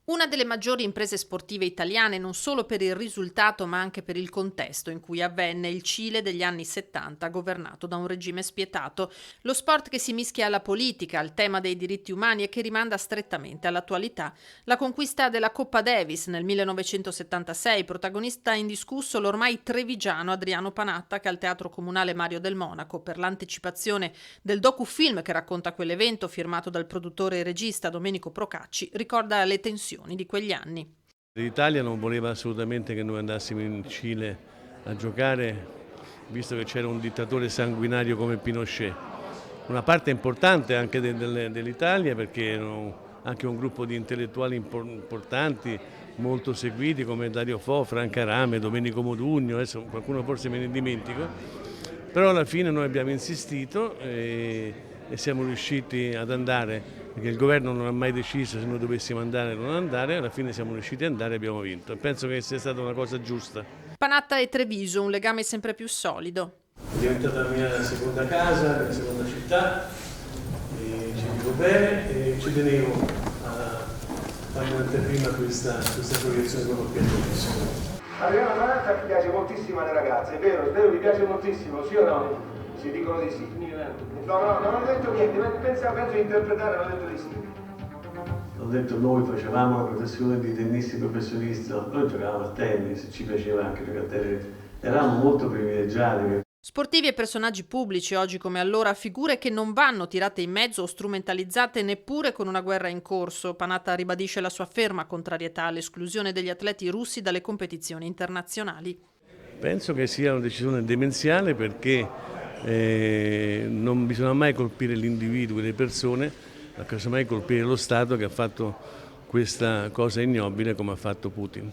Una delle maggiori imprese sportive italiane non solo per il risultato ma anche per il contesto in cui avvenne il Cile degli anni 70 governato da un regime spietato. Lo sport che si mischia alla politica, al tema dei diritti umani e che rimanda strettamente all'attualità. La conquista della Coppa Davis nel 1976, protagonista indiscusso l'ormai trevigiano Adriano Panatta che al Teatro Comunale Mario del Monaco per l'anticipazione del docufilm che racconta quell'evento firmato dal produttore e regista Domenico Procacci ricorda le tensioni di quegli anni. L'Italia non voleva assolutamente che noi andassimo in Cile a giocare, visto che c'era un dittatore sanguinario come Pinochet. Una parte importante anche dell'Italia, perché erano anche un gruppo di intellettuali importanti, molto seguiti, come Dario Fo, Franca Rame, Domenico Modugno, adesso qualcuno forse me ne dimentico, però alla fine noi abbiamo insistito e siamo riusciti ad andare, perché il governo non ha mai deciso se noi dovessimo andare o non andare, alla fine siamo riusciti ad andare e abbiamo vinto. Penso che sia stata una cosa giusta. Panatta e Treviso, un legame sempre più solido. È diventata la mia seconda casa, la mia seconda città, e ci vivo bene e ci tenevo a fare un'anteprima a questa proiezione con l'Oppiatore. Adriano Panatta mi piace moltissimo alle ragazze, è vero, ti piace moltissimo, sì o no? Si dicono di sì. No, non ho detto niente, penso di interpretare, non ho detto di sì. Ho detto noi facevamo la professione di tennisti professionisti, noi giocavamo a tennis, ci piaceva anche giocare a tennis, eravamo molto privilegiati. Sportivi e personaggi pubblici, oggi come allora, figure che non vanno tirate in mezzo o strumentalizzate neppure con una guerra in corso. Panatta ribadisce la sua ferma contrarietà all'esclusione degli atleti russi dalle competizioni internazionali. Penso che sia una decisione demenziale perché non bisogna mai colpire l'individuo e le persone, ma casomai colpire lo Stato che ha fatto questa cosa ignobile come ha fatto Putin.